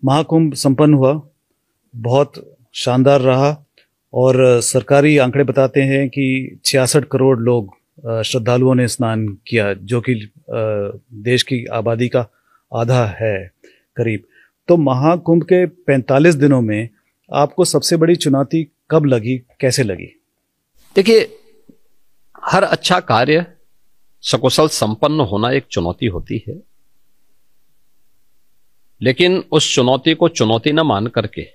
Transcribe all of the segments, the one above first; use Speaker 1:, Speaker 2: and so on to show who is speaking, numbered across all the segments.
Speaker 1: महाकुंभ संपन्न हुआ, बहुत शानदार रहा और सरकारी आंकड़े बताते हैं कि 66 करोड़ लोग श्रद्धालुओं ने स्नान किया, जो कि देश की आबादी का आधा है करीब। तो महाकुंभ के 45 दिनों में आपको सबसे बड़ी चुनौती कब लगी, कैसे लगी?
Speaker 2: देखिए, हर अच्छा कार्य सकुशल संपन्न होना एक चुनौती होती है, लेकिन उस चुनौती को चुनौती न मान करके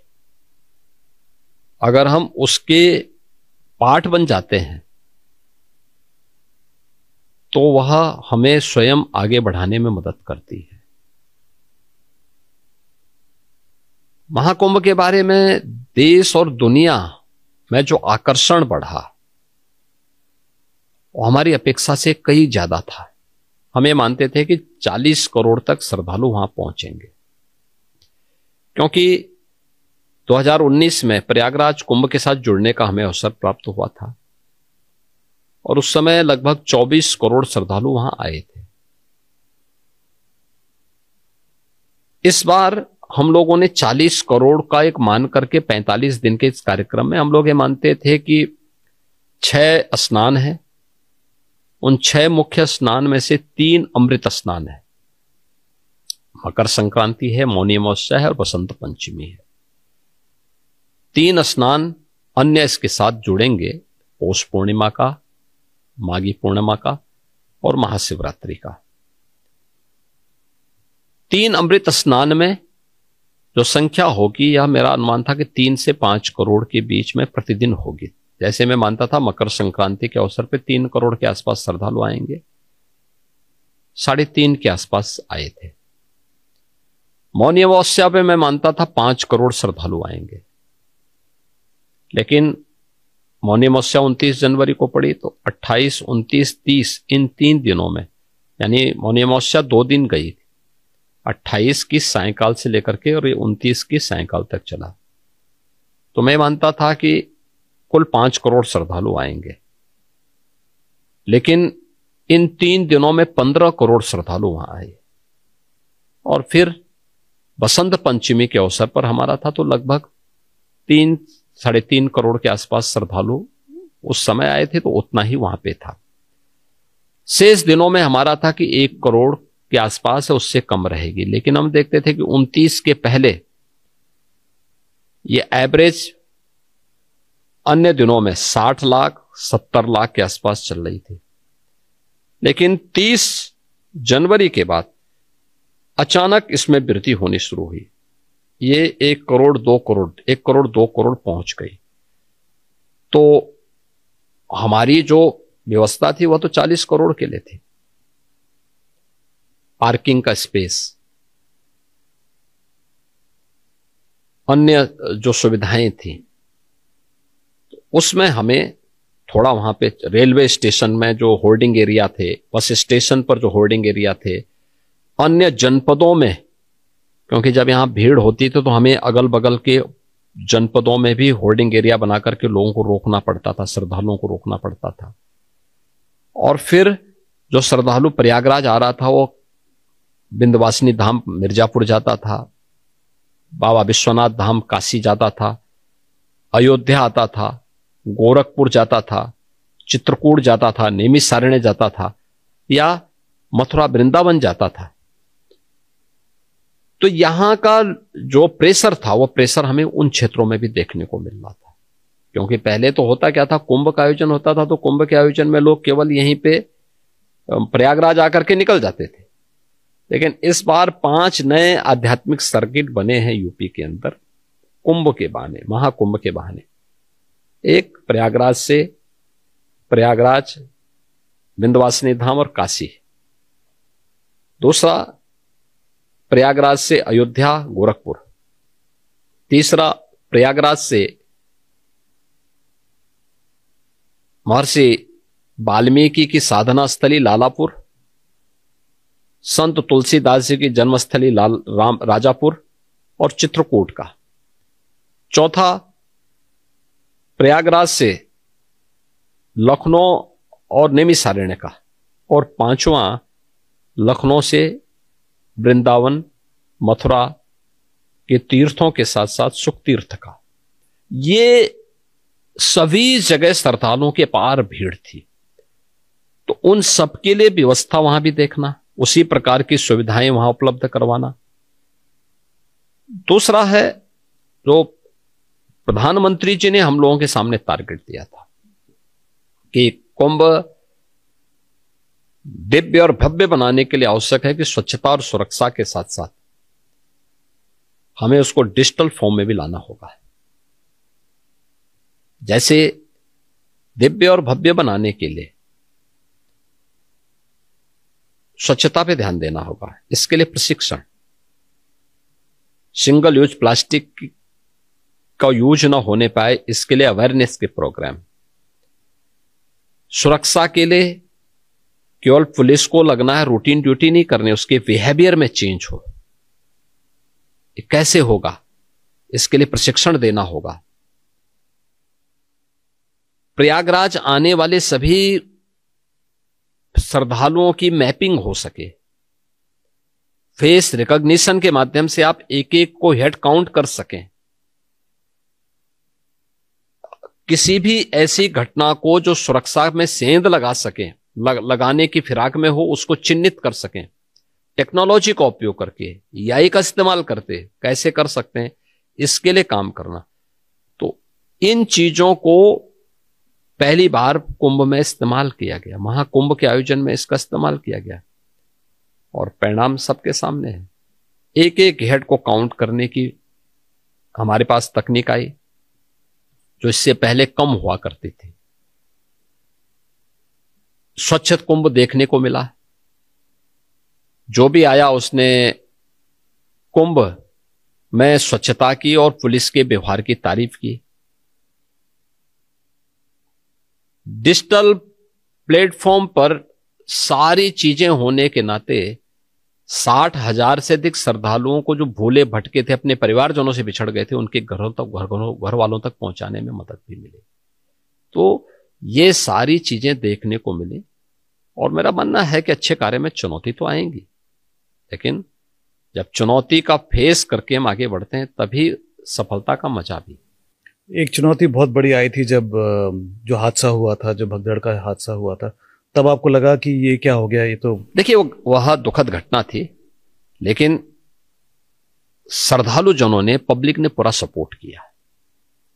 Speaker 2: अगर हम उसके पार्ट बन जाते हैं तो वह हमें स्वयं आगे बढ़ाने में मदद करती है। महाकुंभ के बारे में देश और दुनिया में जो आकर्षण बढ़ा वो हमारी अपेक्षा से कई ज्यादा था। हम ये मानते थे कि 40 करोड़ तक श्रद्धालु वहां पहुंचेंगे, क्योंकि 2019 में प्रयागराज कुंभ के साथ जुड़ने का हमें अवसर प्राप्त हुआ था और उस समय लगभग 24 करोड़ श्रद्धालु वहां आए थे। इस बार हम लोगों ने 40 करोड़ का एक मान करके 45 दिन के इस कार्यक्रम में हम लोग ये मानते थे कि 6 स्नान हैं, उन 6 मुख्य स्नान में से 3 अमृत स्नान है। मकर संक्रांति है, मौनी अमावस्या है और बसंत पंचमी है। 3 स्नान अन्य इसके साथ जुड़ेंगे, पौष पूर्णिमा का, माघी पूर्णिमा का और महाशिवरात्रि का। 3 अमृत स्नान में जो संख्या होगी, यह मेरा अनुमान था कि 3 से 5 करोड़ के बीच में प्रतिदिन होगी। जैसे मैं मानता था मकर संक्रांति के अवसर पे 3 करोड़ के आसपास श्रद्धालु आएंगे, 3.5 के आसपास आए थे। मौनी अमावस्या पे मैं मानता था 5 करोड़ श्रद्धालु आएंगे, लेकिन मौनी अमावस्या 29 जनवरी को पड़ी, तो 28, 29, 30 इन 3 दिनों में, यानी मौनी अमावस्या 2 दिन गई, 28 की सायंकाल से लेकर के और 29 की सायंकाल तक चला। तो मैं मानता था कि कुल 5 करोड़ श्रद्धालु आएंगे, लेकिन इन 3 दिनों में 15 करोड़ श्रद्धालु वहां आए। और फिर बसंत पंचमी के अवसर पर हमारा था तो लगभग 3-3.5 करोड़ के आसपास श्रद्धालु उस समय आए थे, तो उतना ही वहां पे था। शेष दिनों में हमारा था कि 1 करोड़ के आसपास है, उससे कम रहेगी, लेकिन हम देखते थे कि 29 के पहले ये एवरेज अन्य दिनों में 60 लाख 70 लाख के आसपास चल रही थी। लेकिन 30 जनवरी के बाद अचानक इसमें वृद्धि होनी शुरू हुई। ये 1 करोड़ 2 करोड़ 1 करोड़ 2 करोड़ पहुंच गई। तो हमारी जो व्यवस्था थी वह तो 40 करोड़ के लिए थी। पार्किंग का स्पेस, अन्य जो सुविधाएं थी, उसमें हमें थोड़ा वहां पे रेलवे स्टेशन में जो होर्डिंग एरिया थे, बस स्टेशन पर जो होर्डिंग एरिया थे, अन्य जनपदों में, क्योंकि जब यहां भीड़ होती थी तो हमें अगल बगल के जनपदों में भी होर्डिंग एरिया बना करके लोगों को रोकना पड़ता था, श्रद्धालुओं को रोकना पड़ता था। और फिर जो श्रद्धालु प्रयागराज आ रहा था वो विंध्यवासिनी धाम मिर्जापुर जाता था, बाबा विश्वनाथ धाम काशी जाता था, अयोध्या आता था, गोरखपुर जाता था, चित्रकूट जाता था, नैमिषारण्य जाता था या मथुरा वृंदावन जाता था। तो यहां का जो प्रेशर था वो प्रेशर हमें उन क्षेत्रों में भी देखने को मिल रहा था, क्योंकि पहले तो होता क्या था, कुंभ का आयोजन होता था तो कुंभ के आयोजन में लोग केवल यहीं पे प्रयागराज आकर के निकल जाते थे। लेकिन इस बार 5 नए आध्यात्मिक सर्किट बने हैं यूपी के अंदर कुंभ के बहाने, महाकुंभ के बहाने। एक प्रयागराज से प्रयागराज, विंध्यवासिनी धाम और काशी। दूसरा प्रयागराज से अयोध्या, गोरखपुर। तीसरा प्रयागराज से महर्षि वाल्मीकि की साधना स्थली लालापुर, संत तुलसीदास जी की जन्मस्थली राजापुर और चित्रकूट का। चौथा प्रयागराज से लखनऊ और नैमिषारण्य का। और पांचवा लखनऊ से वृंदावन, मथुरा, के तीर्थों के साथ साथ सुख तीर्थ का, ये सभी जगह श्रद्धालुओं के पार भीड़ थी। तो उन सब के लिए व्यवस्था वहां भी देखना, उसी प्रकार की सुविधाएं वहां उपलब्ध करवाना। दूसरा है, जो प्रधानमंत्री जी ने हम लोगों के सामने टारगेट दिया था कि कुंभ दिव्य और भव्य बनाने के लिए आवश्यक है कि स्वच्छता और सुरक्षा के साथ साथ हमें उसको डिजिटल फॉर्म में भी लाना होगा। जैसे दिव्य और भव्य बनाने के लिए स्वच्छता पे ध्यान देना होगा, इसके लिए प्रशिक्षण, सिंगल यूज प्लास्टिक का यूज ना होने पाए इसके लिए अवेयरनेस के प्रोग्राम, सुरक्षा के लिए केवल पुलिस को लगना है रूटीन ड्यूटी नहीं करनी, उसके बिहेवियर में चेंज हो, ये कैसे होगा इसके लिए प्रशिक्षण देना होगा। प्रयागराज आने वाले सभी श्रद्धालुओं की मैपिंग हो सके, फेस रिकॉग्निशन के माध्यम से आप एक एक को हेड काउंट कर सकें, किसी भी ऐसी घटना को जो सुरक्षा में सेंध लगा सके, लगाने की फिराक में हो, उसको चिन्हित कर सकें। टेक्नोलॉजी का उपयोग करके, एआई का इस्तेमाल करते कैसे कर सकते हैं, इसके लिए काम करना। तो इन चीजों को पहली बार कुंभ में इस्तेमाल किया गया, महाकुंभ के आयोजन में इसका इस्तेमाल किया गया और परिणाम सबके सामने है। एक एक हेड को काउंट करने की हमारे पास तकनीक आई जो इससे पहले कम हुआ करती थी। स्वच्छ कुंभ देखने को मिला, जो भी आया उसने कुंभ में स्वच्छता की और पुलिस के व्यवहार की तारीफ की। डिजिटल प्लेटफॉर्म पर सारी चीजें होने के नाते 60,000 से अधिक श्रद्धालुओं को जो भूले भटके थे, अपने परिवारजनों से बिछड़ गए थे, उनके घरों तक, घर वालों तक पहुंचाने में मदद भी मिली। तो ये सारी चीजें देखने को मिली और मेरा मानना है कि अच्छे कार्य में चुनौती तो आएंगी, लेकिन जब चुनौती का फेस करके हम आगे बढ़ते हैं तभी सफलता का मजा भी।
Speaker 1: एक चुनौती बहुत बड़ी आई थी जब जो हादसा हुआ था, जो भगदड़ का हादसा हुआ था, तब आपको लगा कि ये क्या हो गया? ये तो
Speaker 2: देखिए वह दुखद घटना थी, लेकिन श्रद्धालु जनों ने, पब्लिक ने पूरा सपोर्ट किया।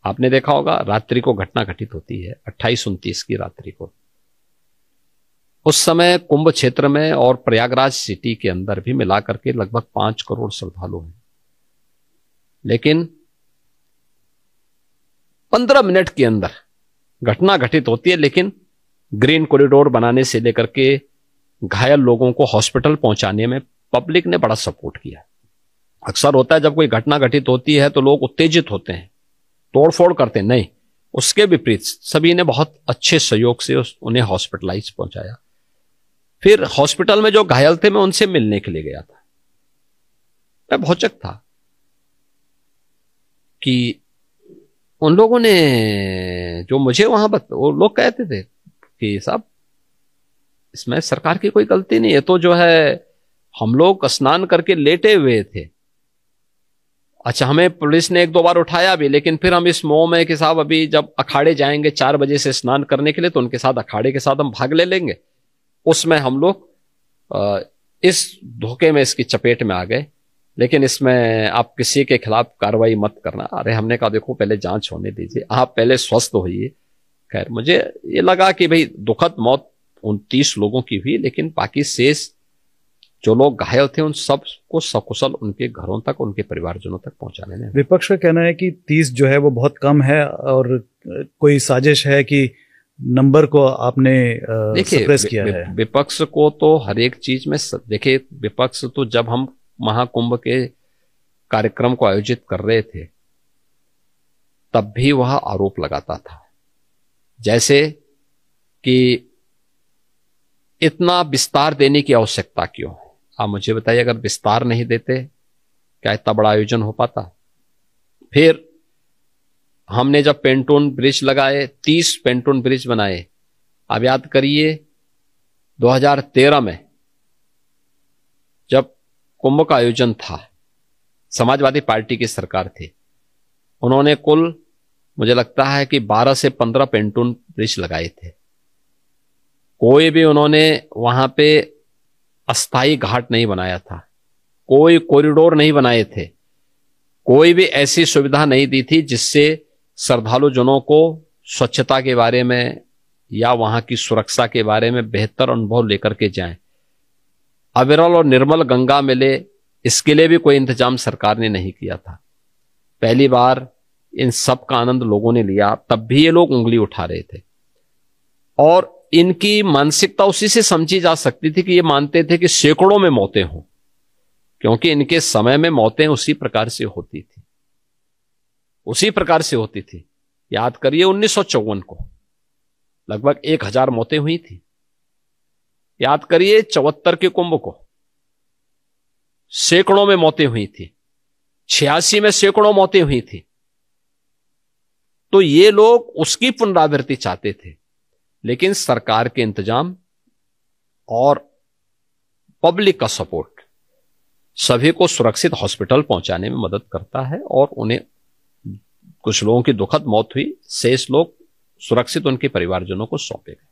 Speaker 2: आपने देखा होगा रात्रि को घटना घटित होती है 28-29 की रात्रि को। उस समय कुंभ क्षेत्र में और प्रयागराज सिटी के अंदर भी मिलाकर के लगभग 5 करोड़ श्रद्धालु हैं, लेकिन 15 मिनट के अंदर घटना घटित होती है। लेकिन ग्रीन कॉरिडोर बनाने से लेकर के घायल लोगों को हॉस्पिटल पहुंचाने में पब्लिक ने बड़ा सपोर्ट किया। अक्सर होता है जब कोई घटना घटित होती है तो लोग उत्तेजित होते हैं, तोड़फोड़ करते हैं, नहीं, उसके विपरीत सभी ने बहुत अच्छे सहयोग से उन्हें हॉस्पिटलाइज पहुंचाया। फिर हॉस्पिटल में जो घायल थे मैं उनसे मिलने के लिए गया था। मैं भौचक था कि उन लोगों ने जो मुझे वहां वो लोग कहते थे कि साहब इसमें सरकार की कोई गलती नहीं है, तो जो है हम लोग स्नान करके लेटे हुए थे। अच्छा, हमें पुलिस ने 1-2 बार उठाया भी, लेकिन फिर हम इस मोह में कि साहब अभी जब अखाड़े जाएंगे 4 बजे से स्नान करने के लिए तो उनके साथ अखाड़े के साथ हम भाग ले लेंगे, उसमें हम लोग इस धोखे में, इसकी चपेट में आ गए। लेकिन इसमें आप किसी के खिलाफ कार्रवाई मत करना। अरे हमने कहा देखो पहले जांच होने दीजिए, आप पहले स्वस्थ होइए। खैर मुझे ये लगा कि भाई दुखद मौत 29 लोगों की हुई, लेकिन बाकी शेष जो लोग घायल थे उन सब को सकुशल उनके घरों तक, उनके परिवारजनों तक पहुंचाने में।
Speaker 1: विपक्ष का कहना है कि 30 जो है वो बहुत कम है और कोई साजिश है कि नंबर को आपने सप्रेस किया है।
Speaker 2: विपक्ष को तो हर एक चीज में देखिए, विपक्ष तो जब हम महाकुंभ के कार्यक्रम को आयोजित कर रहे थे तब भी वह आरोप लगाता था, जैसे कि इतना विस्तार देने की आवश्यकता क्यों? आप मुझे बताइए, अगर विस्तार नहीं देते क्या इतना बड़ा आयोजन हो पाता? फिर हमने जब पेंटून ब्रिज लगाए, 30 पेंटून ब्रिज बनाए। आप याद करिए 2013 में जब कुंभ का आयोजन था, समाजवादी पार्टी की सरकार थी, उन्होंने कुल मुझे लगता है कि 12 से 15 पेंटून ब्रिज लगाए थे। कोई भी उन्होंने वहां पे अस्थाई घाट नहीं बनाया था, कोई कॉरिडोर नहीं बनाए थे, कोई भी ऐसी सुविधा नहीं दी थी जिससे श्रद्धालु जनों को स्वच्छता के बारे में या वहां की सुरक्षा के बारे में बेहतर अनुभव लेकर के जाएं। अविरल और निर्मल गंगा मिले, इसके लिए भी कोई इंतजाम सरकार ने नहीं किया था। पहली बार इन सब का आनंद लोगों ने लिया, तब भी ये लोग उंगली उठा रहे थे। और इनकी मानसिकता उसी से समझी जा सकती थी कि ये मानते थे कि सैकड़ों में मौतें हों, क्योंकि इनके समय में मौतें उसी प्रकार से होती थी, उसी प्रकार से होती थी। याद करिए 1954 को लगभग 1000 मौतें हुई थी। याद करिए 74 के कुंभ को सैकड़ों में मौतें हुई थी, 86 में सैकड़ों मौतें हुई थी। तो ये लोग उसकी पुनरावृत्ति चाहते थे, लेकिन सरकार के इंतजाम और पब्लिक का सपोर्ट सभी को सुरक्षित हॉस्पिटल पहुंचाने में मदद करता है। और उन्हें कुछ लोगों की दुखद मौत हुई, शेष लोग सुरक्षित उनके परिवारजनों को सौंपे गए।